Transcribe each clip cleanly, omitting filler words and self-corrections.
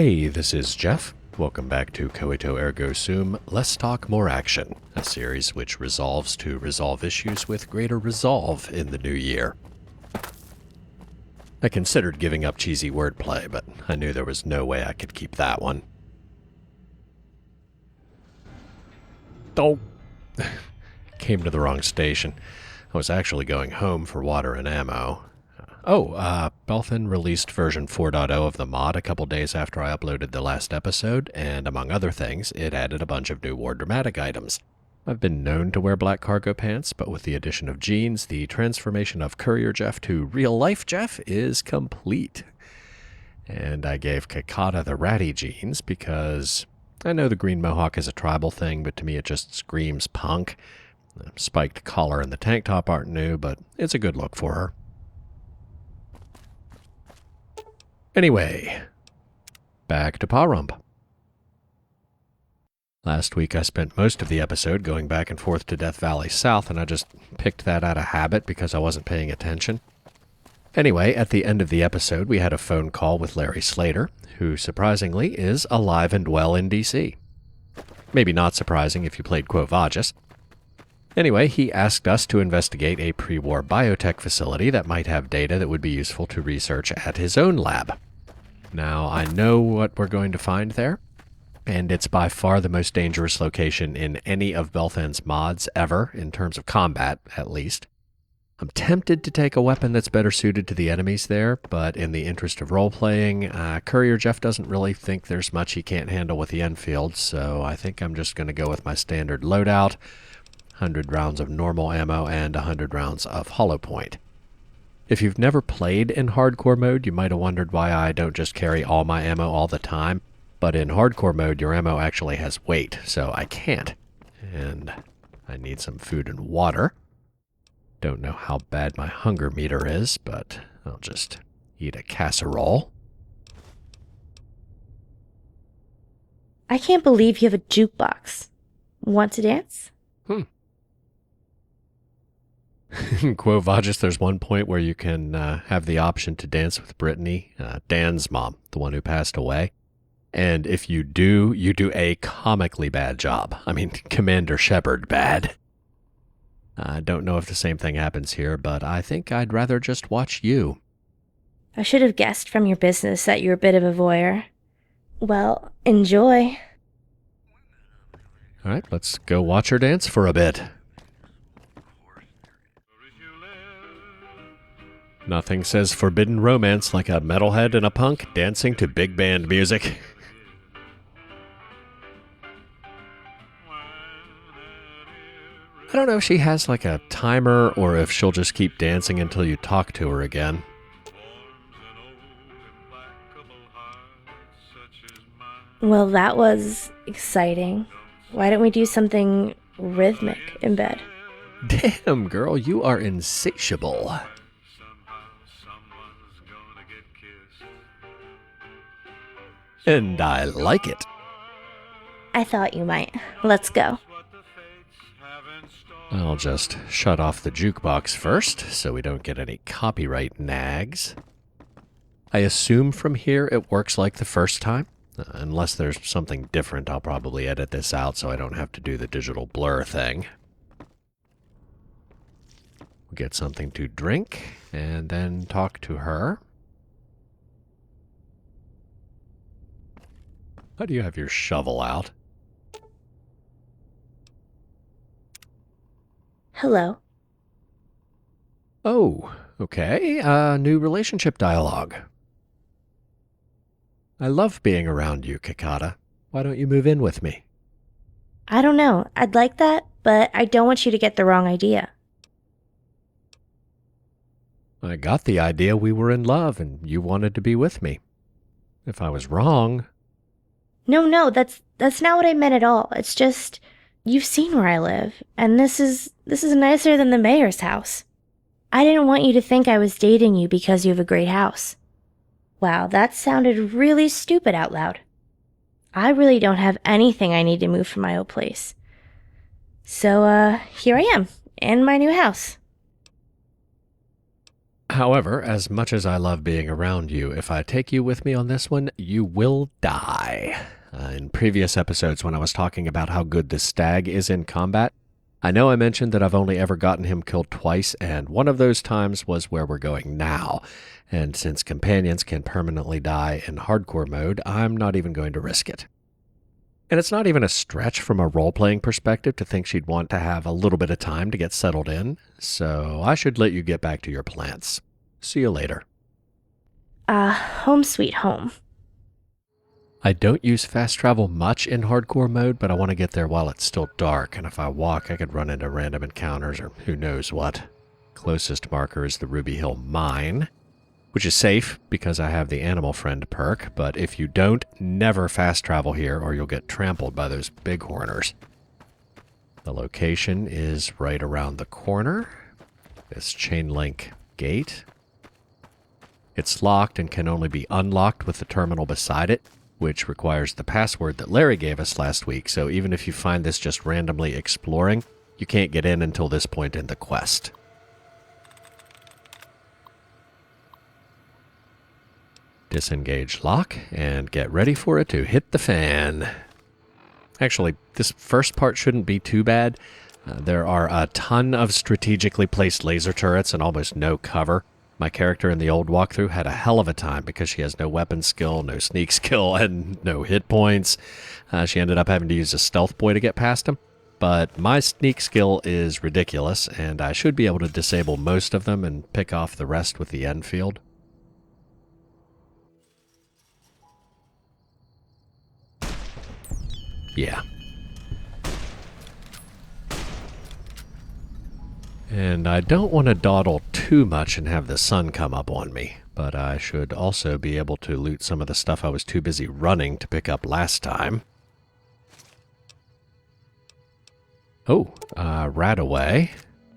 Hey, this is Jeff. Welcome back to Coito Ergo Sum, Let's Talk More Action, a series which resolves to resolve issues with greater resolve in the new year. I considered giving up cheesy wordplay, but I knew there was no way I could keep that one. Oh! Came to the wrong station. I was actually going home for water and ammo. Belthan released version 4.0 of the mod a couple days after I uploaded the last episode, and among other things, it added a bunch of new War Dramatic items. I've been known to wear black cargo pants, but with the addition of jeans, the transformation of Courier Jeff to real-life Jeff is complete. And I gave Coyote the ratty jeans because I know the green mohawk is a tribal thing, but to me it just screams punk. The spiked collar and the tank top aren't new, but it's a good look for her. Anyway, back to Parump. Last week I spent most of the episode going back and forth to Death Valley South, and I just picked that out of habit because I wasn't paying attention. Anyway, at the end of the episode, we had a phone call with Larry Slater, who surprisingly is alive and well in DC. Maybe not surprising if you played Quo Vadis. Anyway, he asked us to investigate a pre-war biotech facility that might have data that would be useful to research at his own lab. Now, I know what we're going to find there, and it's by far the most dangerous location in any of Belthan's mods ever, in terms of combat, at least. I'm tempted to take a weapon that's better suited to the enemies there, but in the interest of role-playing, Courier Jeff doesn't really think there's much he can't handle with the Enfield, so I think I'm just going to go with my standard loadout, 100 rounds of normal ammo and 100 rounds of hollow point. If you've never played in hardcore mode, you might have wondered why I don't just carry all my ammo all the time, but in hardcore mode your ammo actually has weight, so I can't. And I need some food and water. Don't know how bad my hunger meter is, but I'll just eat a casserole. I can't believe you have a jukebox. Want to dance? In Quo Vadis, there's one point where you can have the option to dance with Brittany, Dan's mom, the one who passed away. And if you do a comically bad job. I mean, Commander Shepard bad. I don't know if the same thing happens here, but I think I'd rather just watch you. I should have guessed from your business that you're a bit of a voyeur. Well, enjoy. All right, let's go watch her dance for a bit. Nothing says forbidden romance like a metalhead and a punk dancing to big band music. I don't know if she has like a timer or if she'll just keep dancing until you talk to her again. Well, that was exciting. Why don't we do something rhythmic in bed? Damn, girl, you are insatiable. And I like it. I thought you might. Let's go. I'll just shut off the jukebox first, so we don't get any copyright nags. I assume from here it works like the first time. Unless there's something different, I'll probably edit this out so I don't have to do the digital blur thing. We'll get something to drink, and then talk to her. How do you have your shovel out? Hello. Oh, okay. New relationship dialogue. I love being around you, Coyote. Why don't you move in with me? I don't know. I'd like that, but I don't want you to get the wrong idea. I got the idea we were in love and you wanted to be with me. If I was wrong... No, that's not what I meant at all. It's just, you've seen where I live, and this is nicer than the mayor's house. I didn't want you to think I was dating you because you have a great house. Wow, that sounded really stupid out loud. I really don't have anything I need to move from my old place. So, here I am, in my new house. However, as much as I love being around you, if I take you with me on this one, you will die. In previous episodes, when I was talking about how good the stag is in combat, I know I mentioned that I've only ever gotten him killed twice, and one of those times was where we're going now. And since companions can permanently die in hardcore mode, I'm not even going to risk it. And it's not even a stretch from a role-playing perspective to think she'd want to have a little bit of time to get settled in, so I should let you get back to your plants. See you later. Home sweet home. I don't use fast travel much in hardcore mode, but I want to get there while it's still dark, and if I walk, I could run into random encounters or who knows what. Closest marker is the Ruby Hill Mine, which is safe because I have the Animal Friend perk, but if you don't, never fast travel here or you'll get trampled by those bighorners. The location is right around the corner. This chain link gate. It's locked and can only be unlocked with the terminal beside it, which requires the password that Larry gave us last week, so even if you find this just randomly exploring, you can't get in until this point in the quest. Disengage lock, and get ready for it to hit the fan. Actually, this first part shouldn't be too bad. There are a ton of strategically placed laser turrets and almost no cover. My character in the old walkthrough had a hell of a time because she has no weapon skill, no sneak skill, and no hit points. She ended up having to use a stealth boy to get past him. But my sneak skill is ridiculous, and I should be able to disable most of them and pick off the rest with the Enfield. Yeah. And I don't want to dawdle too much and have the sun come up on me, but I should also be able to loot some of the stuff I was too busy running to pick up last time. Oh, rat away.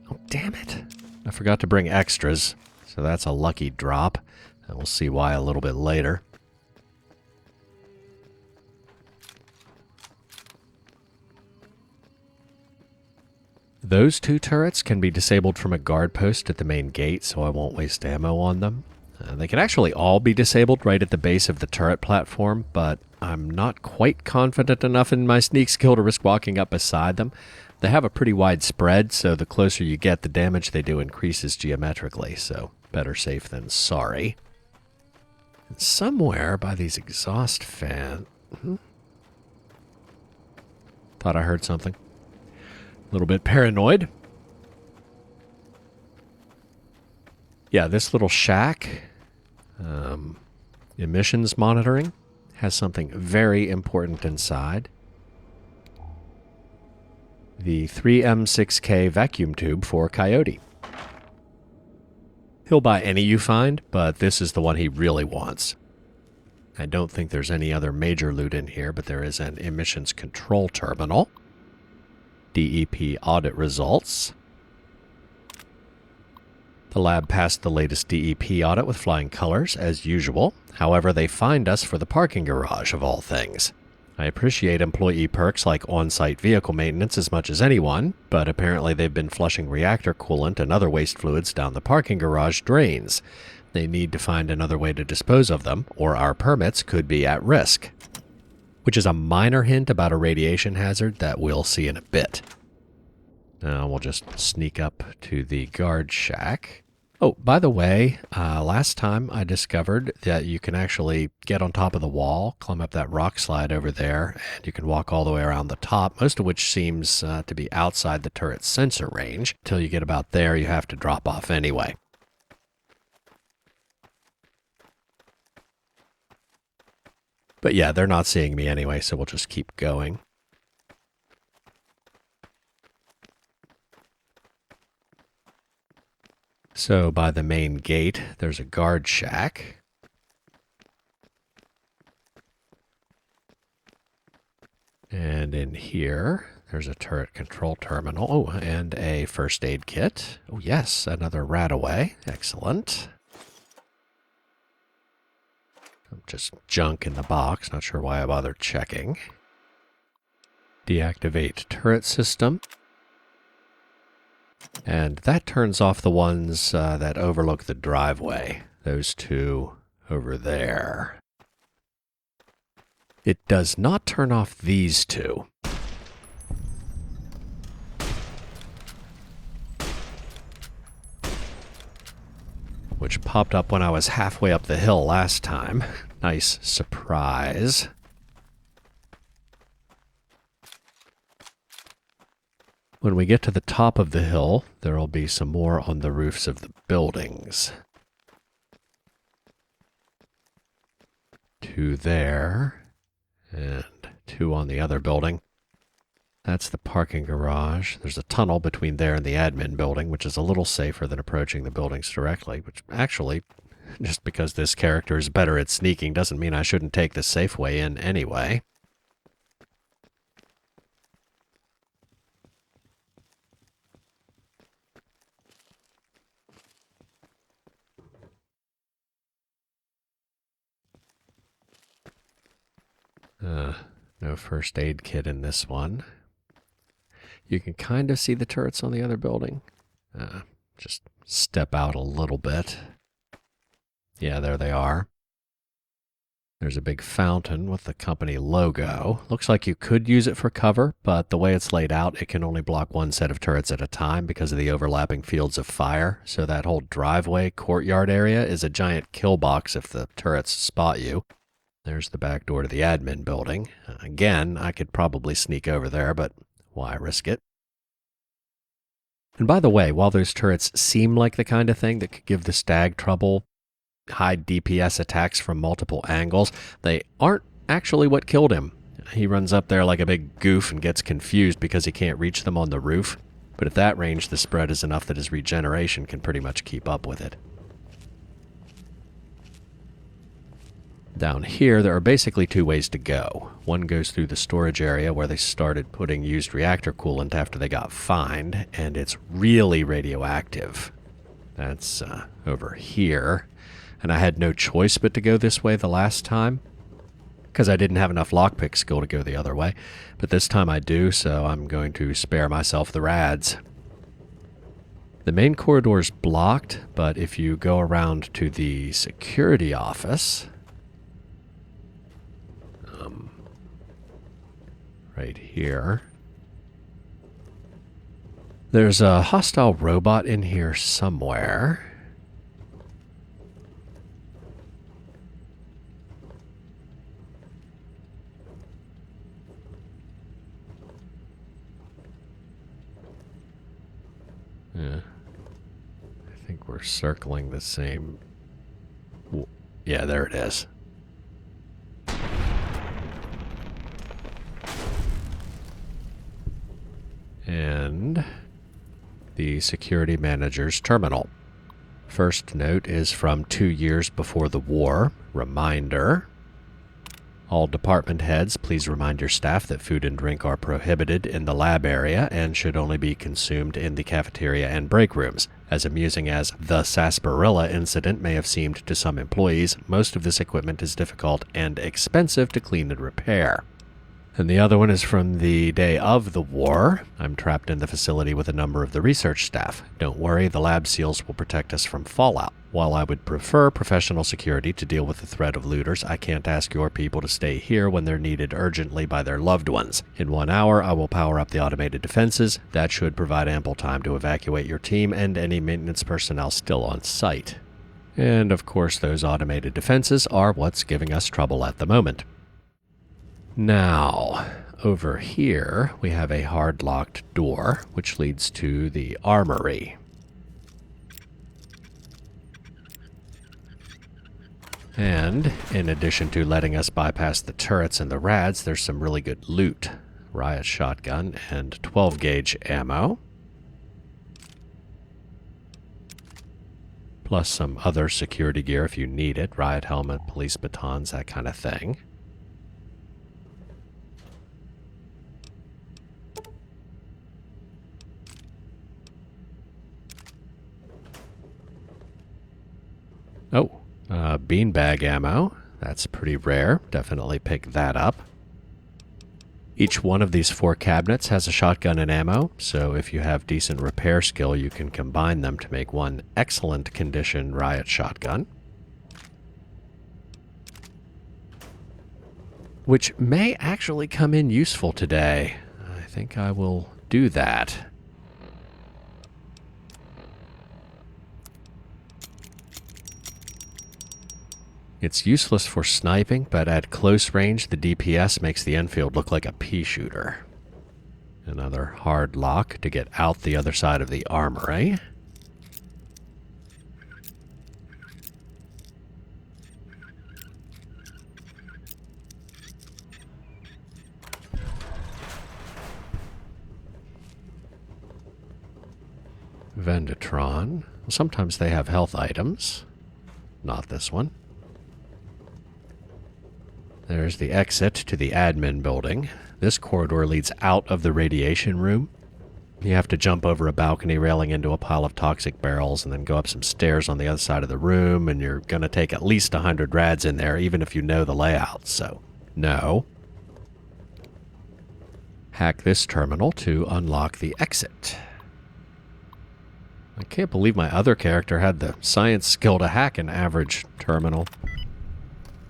Oh, damn it. I forgot to bring extras, so that's a lucky drop. And we'll see why a little bit later. Those two turrets can be disabled from a guard post at the main gate, so I won't waste ammo on them. They can actually all be disabled right at the base of the turret platform, but I'm not quite confident enough in my sneak skill to risk walking up beside them. They have a pretty wide spread, so the closer you get, the damage they do increases geometrically, so better safe than sorry. And somewhere by these exhaust fans... Thought I heard something. A little bit paranoid. Yeah, this little shack, emissions monitoring, has something very important inside. The 3M6K vacuum tube for Coyote. He'll buy any you find, but this is the one he really wants. I don't think there's any other major loot in here, but there is an emissions control terminal. DEP audit results. The lab passed the latest DEP audit with flying colors, as usual. However, they fined us for the parking garage, of all things. I appreciate employee perks like on-site vehicle maintenance as much as anyone, but apparently they've been flushing reactor coolant and other waste fluids down the parking garage drains. They need to find another way to dispose of them, or our permits could be at risk. Which is a minor hint about a radiation hazard that we'll see in a bit. Now we'll just sneak up to the guard shack. Oh, by the way, last time I discovered that you can actually get on top of the wall, climb up that rock slide over there, and you can walk all the way around the top, most of which seems to be outside the turret's sensor range. Till you get about there, you have to drop off anyway. But yeah, they're not seeing me anyway, so we'll just keep going. So by the main gate, there's a guard shack. And in here, there's a turret control terminal. Oh, and a first aid kit. Oh yes, another rat away. Excellent. Just junk in the box. Not sure why I bothered checking. Deactivate turret system. And that turns off the ones that overlook the driveway. Those two over there. It does not turn off these two. Which popped up when I was halfway up the hill last time. Nice surprise. When we get to the top of the hill, there will be some more on the roofs of the buildings. Two there, and two on the other building. That's the parking garage. There's a tunnel between there and the admin building, which is a little safer than approaching the buildings directly, which actually, just because this character is better at sneaking doesn't mean I shouldn't take the safe way in anyway. No first aid kit in this one. You can kind of see the turrets on the other building. Just step out a little bit. Yeah, there they are. There's a big fountain with the company logo. Looks like you could use it for cover, but the way it's laid out, it can only block one set of turrets at a time because of the overlapping fields of fire. So that whole driveway courtyard area is a giant kill box if the turrets spot you. There's the back door to the admin building. Again, I could probably sneak over there, but why risk it? And by the way, while those turrets seem like the kind of thing that could give the stag trouble, hide DPS attacks from multiple angles, they aren't actually what killed him. He runs up there like a big goof and gets confused because he can't reach them on the roof. But at that range, the spread is enough that his regeneration can pretty much keep up with it. Down here, there are basically two ways to go. One goes through the storage area where they started putting used reactor coolant after they got fined, and it's really radioactive. That's over here. And I had no choice but to go this way the last time, because I didn't have enough lockpick skill to go the other way. But this time I do, so I'm going to spare myself the rads. The main corridor is blocked, but if you go around to the security office, right here, there's a hostile robot in here somewhere. Yeah. I think we're circling the same. Yeah, there it is. And the security manager's terminal. First note is from 2 years before the war. Reminder. All department heads, please remind your staff that food and drink are prohibited in the lab area and should only be consumed in the cafeteria and break rooms. As amusing as the sarsaparilla incident may have seemed to some employees, most of this equipment is difficult and expensive to clean and repair. And the other one is from the day of the war. I'm trapped in the facility with a number of the research staff. Don't worry, the lab seals will protect us from fallout. While I would prefer professional security to deal with the threat of looters, I can't ask your people to stay here when they're needed urgently by their loved ones. In 1 hour, I will power up the automated defenses. That should provide ample time to evacuate your team and any maintenance personnel still on site. And of course, those automated defenses are what's giving us trouble at the moment. Now, over here, we have a hard-locked door, which leads to the armory. And, in addition to letting us bypass the turrets and the rads, there's some really good loot. Riot shotgun and 12-gauge ammo. Plus some other security gear if you need it. Riot helmet, police batons, that kind of thing. Oh, beanbag ammo. That's pretty rare. Definitely pick that up. Each one of these 4 cabinets has a shotgun and ammo, so if you have decent repair skill, you can combine them to make one excellent condition riot shotgun. Which may actually come in useful today. I think I will do that. It's useless for sniping, but at close range, the DPS makes the Enfield look like a pea shooter. Another hard lock to get out the other side of the armory. Vendatron. Sometimes they have health items. Not this one. There's the exit to the admin building. This corridor leads out of the radiation room. You have to jump over a balcony railing into a pile of toxic barrels and then go up some stairs on the other side of the room, and you're going to take at least 100 rads in there, even if you know the layout, so no. Hack this terminal to unlock the exit. I can't believe my other character had the science skill to hack an average terminal.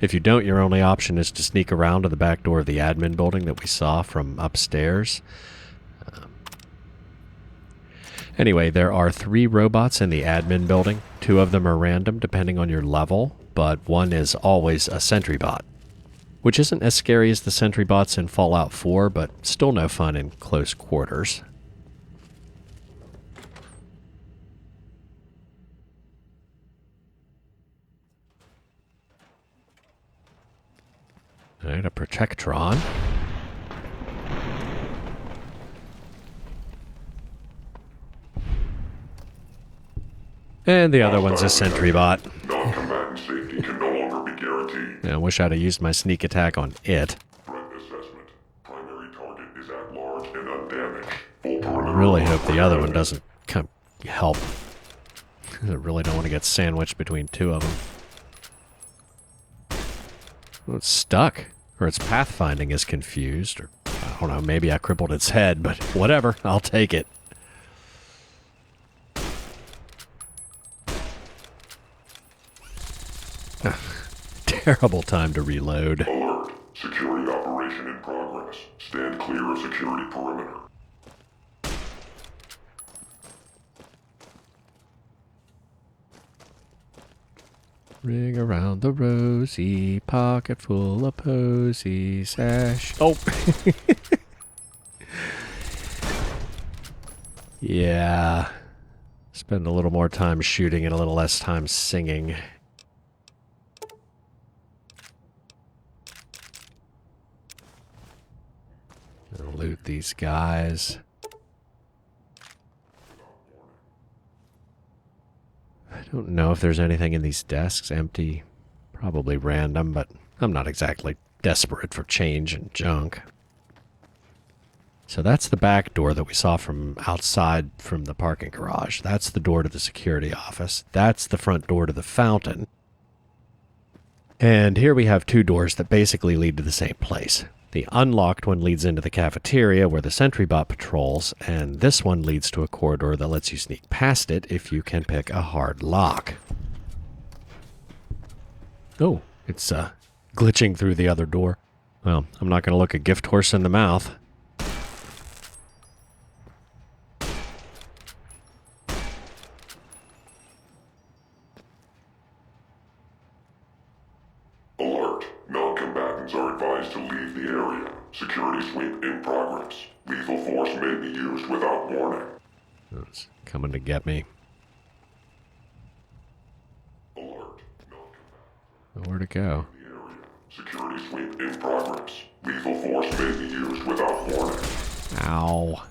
If you don't, your only option is to sneak around to the back door of the admin building that we saw from upstairs. Anyway, there are 3 robots in the admin building. 2 of them are random, depending on your level, but one is always a sentry bot. Which isn't as scary as the sentry bots in Fallout 4, but still no fun in close quarters. Alright, a Protectron. And the other one's a sentry bot. Non-combatant safety can no longer be guaranteed. Yeah, I wish I'd have used my sneak attack on it. Threat assessment. Primary target is at large and undamaged. Full I perimeter. really hope the other one doesn't come help. I really don't want to get sandwiched between 2 of them. Well, it's stuck. Or its pathfinding is confused. Or, I don't know, maybe I crippled its head, but whatever. I'll take it. Terrible time to reload. Alert. Security operation in progress. Stand clear of security perimeter. Ring around the rosy, pocket full of posy, sash. Oh! Yeah. Spend a little more time shooting and a little less time singing. I'll loot these guys. I don't know if there's anything in these desks. Empty. Probably random, but I'm not exactly desperate for change and junk. So that's the back door that we saw from outside from the parking garage. That's the door to the security office. That's the front door to the fountain. And here we have 2 doors that basically lead to the same place. The unlocked one leads into the cafeteria where the sentry bot patrols, and this one leads to a corridor that lets you sneak past it if you can pick a hard lock. Oh, it's glitching through the other door. Well, I'm not going to look a gift horse in the mouth. Alert. Non-combatants are advised to leave the area. Security sweep in progress. Lethal force may be used without warning. It's coming to get me. Alert. Non-combatants Where to go? in the area. Security sweep in progress. Lethal force may be used without warning. Ow.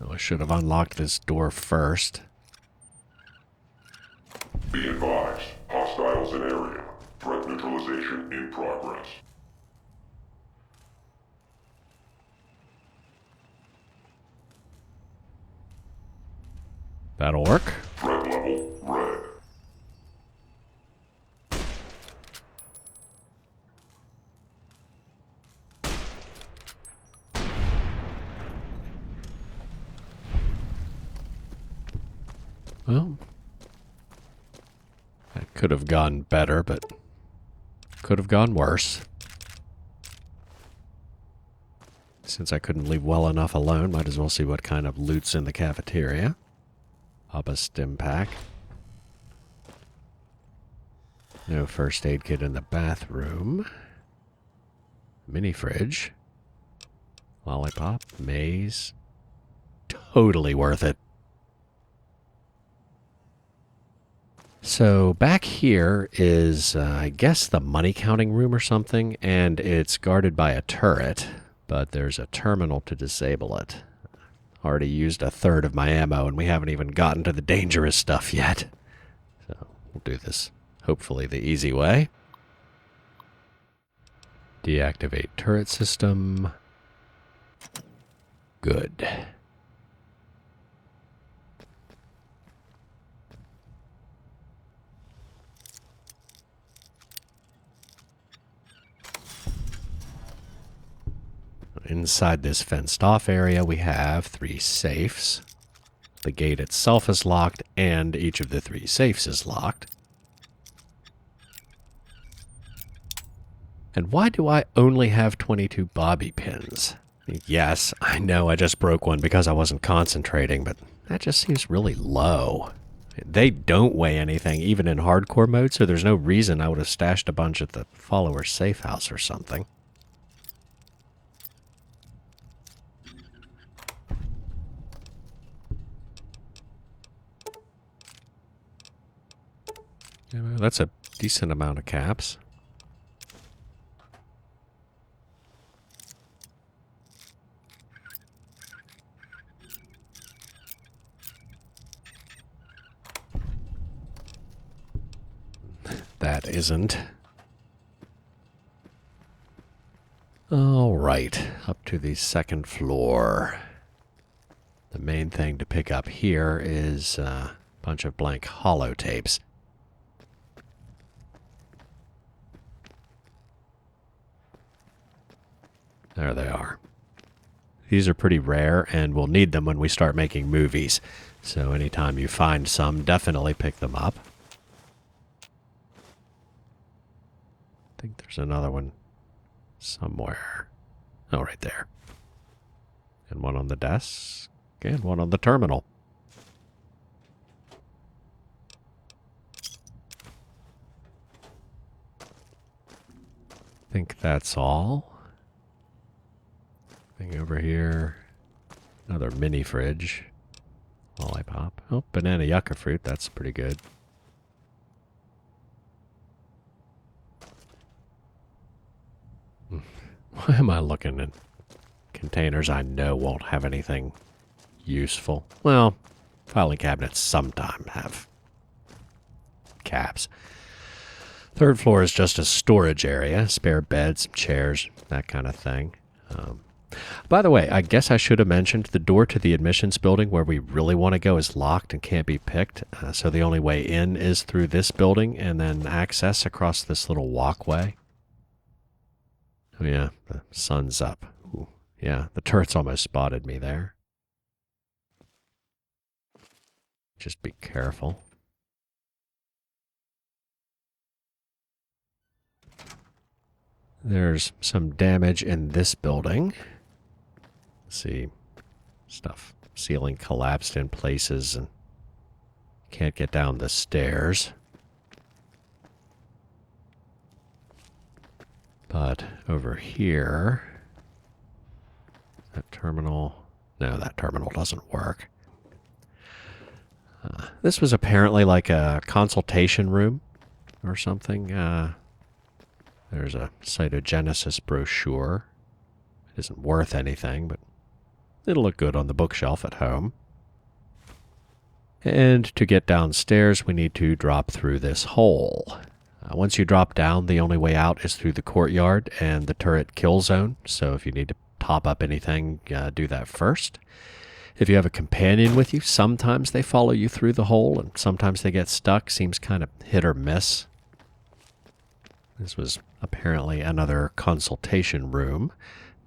Oh, I should have unlocked this door first. Be advised. Hostiles in area. Threat neutralization in progress. That'll work. Threat level red. Well, that could have gone better, but could have gone worse. Since I couldn't leave well enough alone, might as well see what kind of loot's in the cafeteria. Pop a stim pack. No first aid kit in the bathroom. Mini fridge. Lollipop. Maze. Totally worth it. So back here is, I guess, the money counting room or something, and it's guarded by a turret, but there's a terminal to disable it. Already used a third of my ammo, and we haven't even gotten to the dangerous stuff yet. So we'll do this, hopefully, the easy way. Deactivate turret system. Good. Inside this fenced-off area, we have 3 safes. The gate itself is locked, and each of the 3 safes is locked. And why do I only have 22 bobby pins? Yes, I know I just broke one because I wasn't concentrating, but that just seems really low. They don't weigh anything, even in hardcore mode, so there's no reason I would have stashed a bunch at the follower's safe house or something. That's a decent amount of caps. That isn't. All right, up to the 2nd floor. The main thing to pick up here is a bunch of blank holotapes. There they are. These are pretty rare, and we'll need them when we start making movies. So anytime you find some, definitely pick them up. I think there's another one somewhere. Oh, right there. And one on the desk, and one on the terminal. I think that's all. Thing over here. Another mini fridge. Lollipop. Oh, banana yucca fruit. That's pretty good. Why am I looking at containers I know won't have anything useful? Well, filing cabinets sometimes have caps. 3rd floor is just a storage area. Spare beds, chairs, that kind of thing. By the way, I guess I should have mentioned the door to the admissions building where we really want to go is locked and can't be picked. So the only way in is through this building and then access across this little walkway. Oh yeah, the sun's up. Ooh, yeah, the turret's almost spotted me there. Just be careful. There's some damage in this building. See, stuff. Ceiling collapsed in places and can't get down the stairs. But over here, that terminal, no, that terminal doesn't work. This was apparently like a consultation room or something. There's a Cytogenesis brochure. It isn't worth anything, but it'll look good on the bookshelf at home. And to get downstairs, we need to drop through this hole. Once you drop down, the only way out is through the courtyard and the turret kill zone. So if you need to top up anything, do that first. If you have a companion with you, sometimes they follow you through the hole and sometimes they get stuck. Seems kind of hit or miss. This was apparently another consultation room.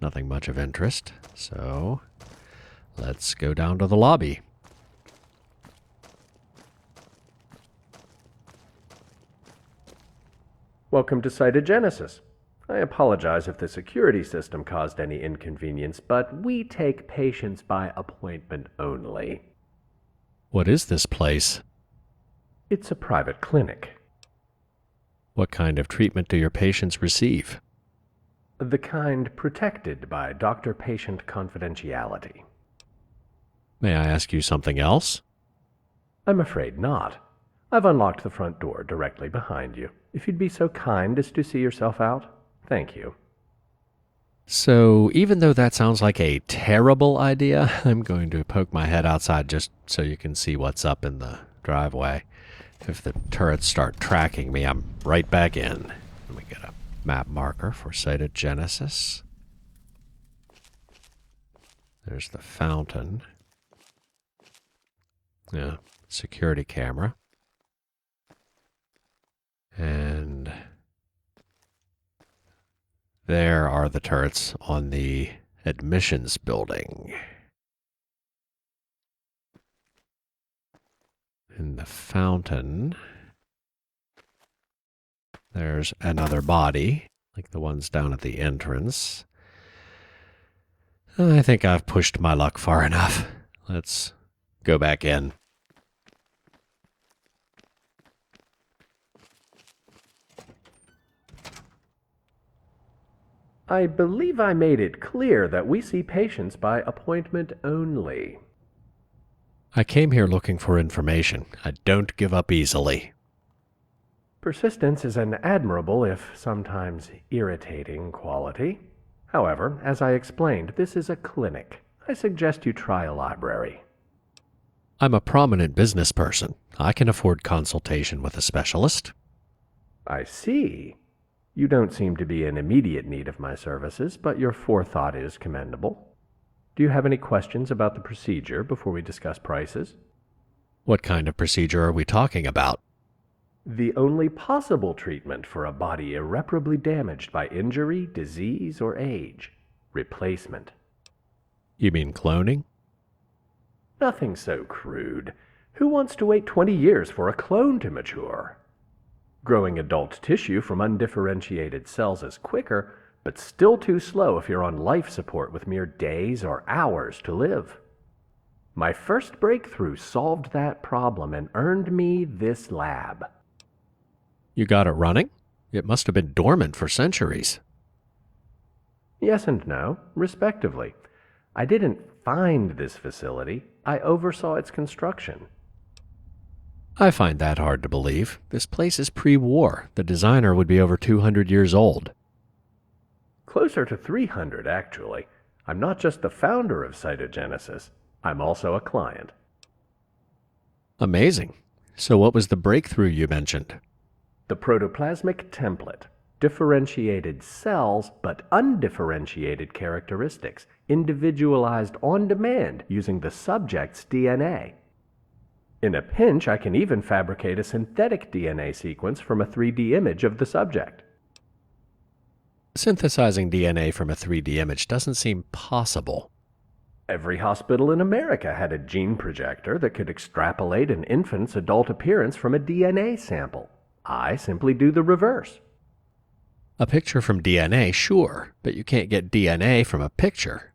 Nothing much of interest. So let's go down to the lobby. Welcome to Cytogenesis. I apologize if the security system caused any inconvenience, but we take patients by appointment only. What is this place? It's a private clinic. What kind of treatment do your patients receive? The kind protected by doctor-patient confidentiality. May I ask you something else? I'm afraid not. I've unlocked the front door directly behind you. If you'd be so kind as to see yourself out, thank you. So, even though that sounds like a terrible idea, I'm going to poke my head outside just so you can see what's up in the driveway. If the turrets start tracking me, I'm right back in. Let me get a map marker for Cytogenesis. There's the fountain. Yeah, security camera. And there are the turrets on the admissions building. In the fountain, there's another body, like the ones down at the entrance. I think I've pushed my luck far enough. Let's go back in. I believe I made it clear that we see patients by appointment only. I came here looking for information. I don't give up easily. Persistence is an admirable, if sometimes irritating, quality. However, as I explained, this is a clinic. I suggest you try a library. I'm a prominent business person. I can afford consultation with a specialist. I see. You don't seem to be in immediate need of my services, but your forethought is commendable. Do you have any questions about the procedure before we discuss prices? What kind of procedure are we talking about? The only possible treatment for a body irreparably damaged by injury, disease, or age. Replacement. You mean cloning? Nothing so crude. Who wants to wait 20 years for a clone to mature? Growing adult tissue from undifferentiated cells is quicker, but still too slow if you're on life support with mere days or hours to live. My first breakthrough solved that problem and earned me this lab. You got it running? It must have been dormant for centuries. Yes and no, respectively. I didn't find this facility. I oversaw its construction. I find that hard to believe. This place is pre-war. The designer would be over 200 years old. Closer to 300, actually. I'm not just the founder of Cytogenesis. I'm also a client. Amazing. So what was the breakthrough you mentioned? The protoplasmic template. Differentiated cells, but undifferentiated characteristics, individualized on demand using the subject's DNA. In a pinch, I can even fabricate a synthetic DNA sequence from a 3D image of the subject. Synthesizing DNA from a 3D image doesn't seem possible. Every hospital in America had a gene projector that could extrapolate an infant's adult appearance from a DNA sample. I simply do the reverse. A picture from DNA, sure, but you can't get DNA from a picture.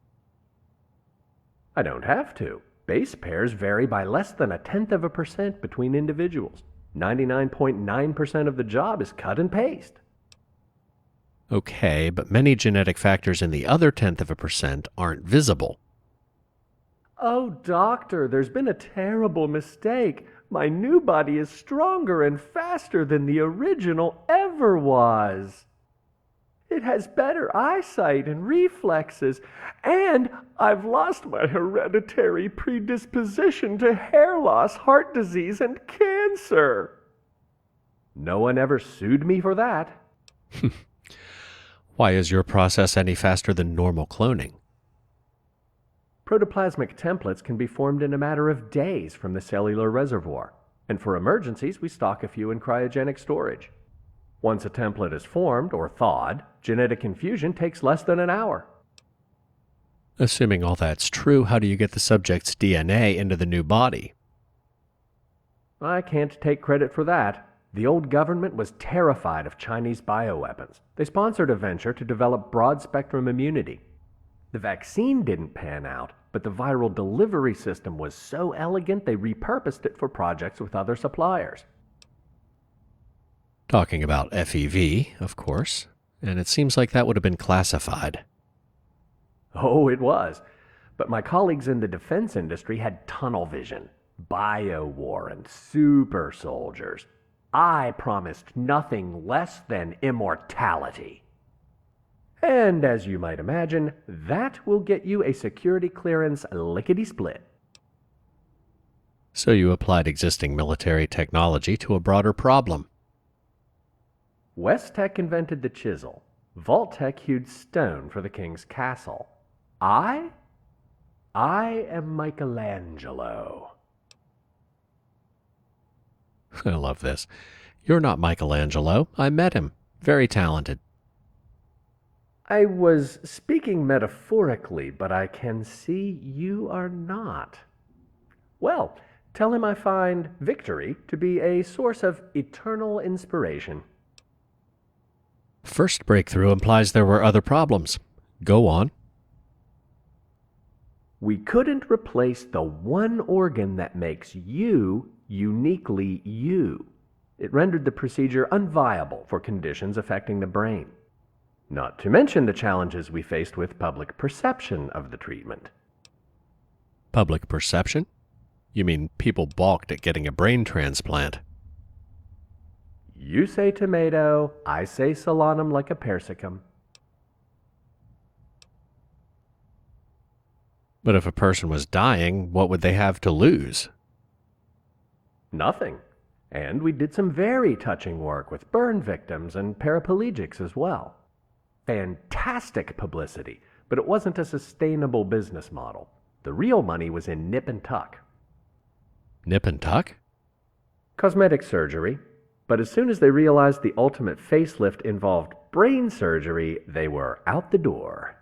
I don't have to. Base pairs vary by less than 0.1% between individuals. 99.9% of the job is cut and paste. Okay, but many genetic factors in the other 0.1% aren't visible. Oh, doctor, there's been a terrible mistake. My new body is stronger and faster than the original ever was. It has better eyesight and reflexes, and I've lost my hereditary predisposition to hair loss, heart disease, and cancer. No one ever sued me for that. Why is your process any faster than normal cloning? Protoplasmic templates can be formed in a matter of days from the cellular reservoir, and for emergencies, we stock a few in cryogenic storage. Once a template is formed, or thawed, genetic infusion takes less than an hour. Assuming all that's true, how do you get the subject's DNA into the new body? I can't take credit for that. The old government was terrified of Chinese bioweapons. They sponsored a venture to develop broad-spectrum immunity. The vaccine didn't pan out, but the viral delivery system was so elegant they repurposed it for projects with other suppliers. Talking about FEV, of course, and it seems like that would have been classified. Oh, it was. But my colleagues in the defense industry had tunnel vision, bio-war, and super soldiers. I promised nothing less than immortality. And as you might imagine, that will get you a security clearance lickety-split. So you applied existing military technology to a broader problem. West-Tech invented the chisel. Vault-Tech hewed stone for the king's castle. I am Michelangelo. I love this. You're not Michelangelo. I met him. Very talented. I was speaking metaphorically, but I can see you are not. Well, tell him I find victory to be a source of eternal inspiration. First breakthrough implies there were other problems. Go on. We couldn't replace the one organ that makes you uniquely you. It rendered the procedure unviable for conditions affecting the brain. Not to mention the challenges we faced with public perception of the treatment. Public perception? You mean people balked at getting a brain transplant? You say tomato, I say solanum like a persicum. But if a person was dying, what would they have to lose? Nothing. And we did some very touching work with burn victims and paraplegics as well. Fantastic publicity, but it wasn't a sustainable business model. The real money was in nip and tuck. Nip and tuck? Cosmetic surgery. But as soon as they realized the ultimate facelift involved brain surgery, they were out the door.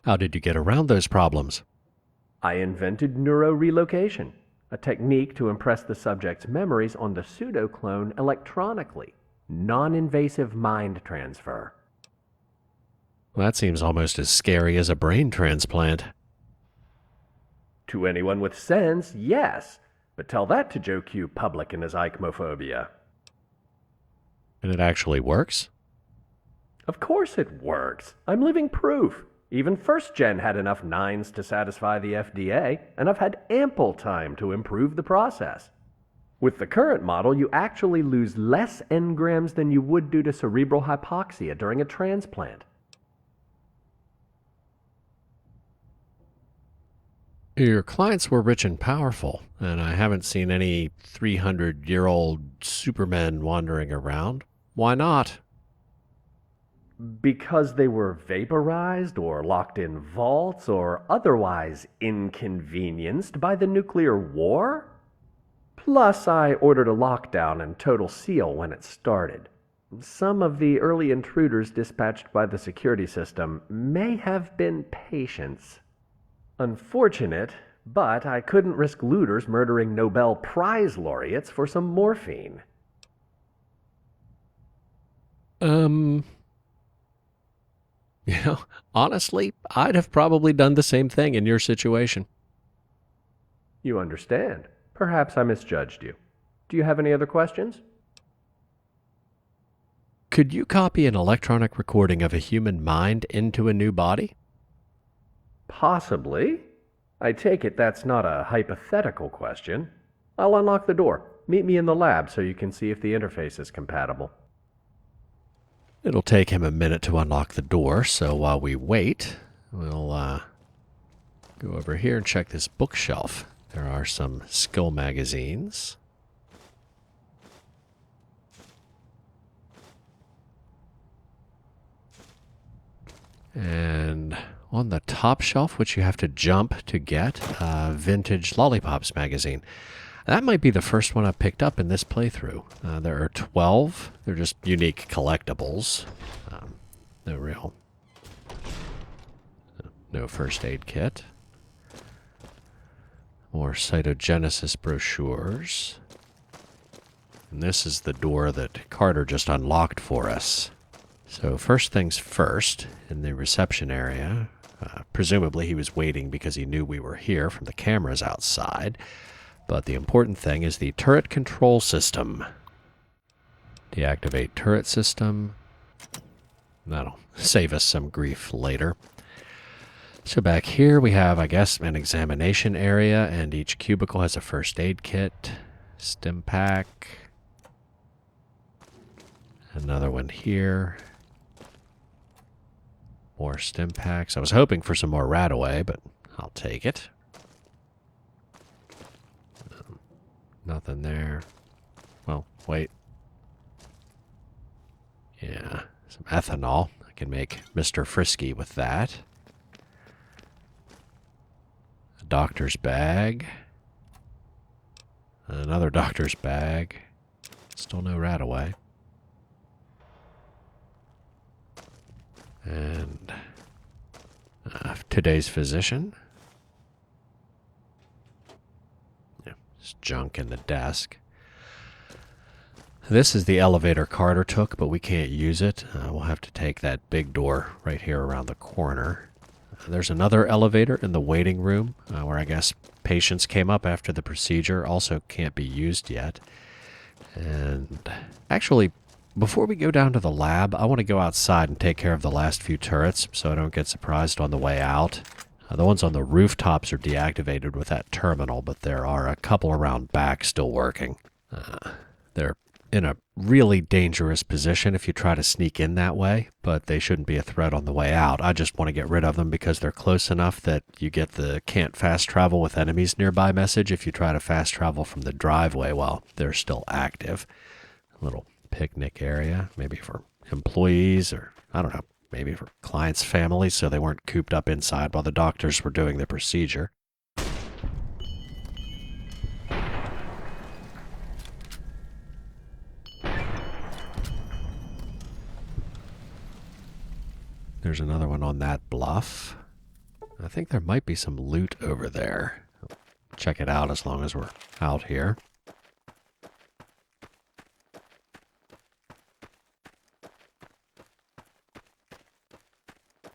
How did you get around those problems? I invented neurorelocation, a technique to impress the subject's memories on the pseudoclone electronically. Non-invasive mind transfer. Well, that seems almost as scary as a brain transplant. To anyone with sense, yes. But tell that to Joe Q. Public and his eichmophobia. And it actually works? Of course it works. I'm living proof. Even first gen had enough nines to satisfy the FDA, and I've had ample time to improve the process. With the current model, you actually lose less engrams than you would due to cerebral hypoxia during a transplant. Your clients were rich and powerful, and I haven't seen any 300-year-old supermen wandering around. Why not? Because they were vaporized or locked in vaults or otherwise inconvenienced by the nuclear war? Plus, I ordered a lockdown and total seal when it started. Some of the early intruders dispatched by the security system may have been patients. Unfortunate, but I couldn't risk looters murdering Nobel Prize laureates for some morphine. Honestly, I'd have probably done the same thing in your situation. You understand. Perhaps I misjudged you. Do you have any other questions? Could you copy an electronic recording of a human mind into a new body? Possibly. I take it that's not a hypothetical question. I'll unlock the door. Meet me in the lab so you can see if the interface is compatible. It'll take him a minute to unlock the door, so while we wait, we'll go over here and check this bookshelf. There are some skill magazines. And on the top shelf, which you have to jump to get, Vintage Lollipops magazine. That might be the first one I've picked up in this playthrough. There are 12. They're just unique collectibles. No first aid kit. More Cytogenesis brochures. And this is the door that Carter just unlocked for us. So first things first, in the reception area, presumably he was waiting because he knew we were here from the cameras outside. But the important thing is the turret control system. Deactivate turret system. That'll save us some grief later. So back here we have, I guess, an examination area, and each cubicle has a first aid kit. Stim pack. Another one here. More stim packs. I was hoping for some more Radaway, but I'll take it. Nothing there. Well, wait. Yeah, some ethanol. I can make Mr. Frisky with that. A doctor's bag. Another doctor's bag. Still no Radaway. And today's physician. Yeah, there's junk in the desk. This is the elevator Carter took, but we can't use it. We'll have to take that big door right here around the corner. There's another elevator in the waiting room, where I guess patients came up after the procedure. Also can't be used yet. And actually, before we go down to the lab, I want to go outside and take care of the last few turrets so I don't get surprised on the way out. The ones on the rooftops are deactivated with that terminal, but there are a couple around back still working. They're in a really dangerous position if you try to sneak in that way, but they shouldn't be a threat on the way out. I just want to get rid of them because they're close enough that you get the can't fast travel with enemies nearby message if you try to fast travel from the driveway while they're still active. A little picnic area, maybe for employees or, I don't know, maybe for clients' families so they weren't cooped up inside while the doctors were doing the procedure. There's another one on that bluff. I think there might be some loot over there. Check it out as long as we're out here.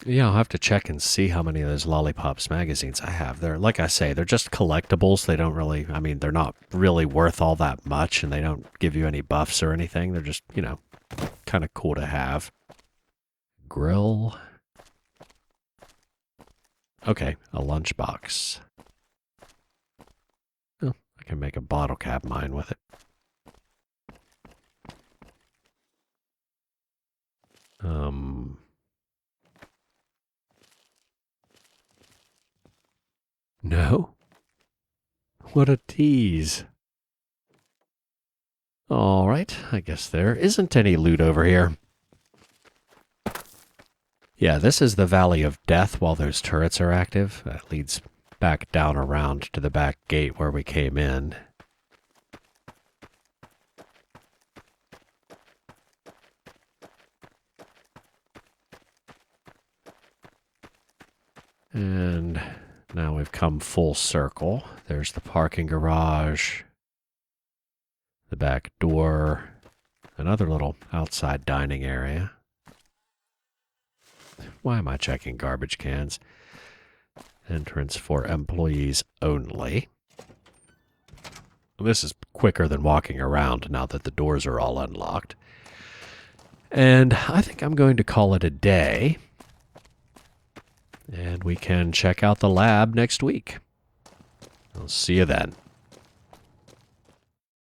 Yeah, I'll have to check and see how many of those Lollipops magazines I have. They're, like I say, they're just collectibles. They don't really, I mean, they're not really worth all that much, and they don't give you any buffs or anything. They're just, you know, kind of cool to have. Grill. Okay, a lunchbox. Oh, I can make a bottle cap mine with it. No? What a tease. All right, I guess there isn't any loot over here. Yeah, this is the Valley of Death while those turrets are active. That leads back down around to the back gate where we came in. And now we've come full circle. There's the parking garage, the back door, another little outside dining area. Why am I checking garbage cans? Entrance for employees only. This is quicker than walking around now that the doors are all unlocked. And I think I'm going to call it a day. And we can check out the lab next week. I'll see you then.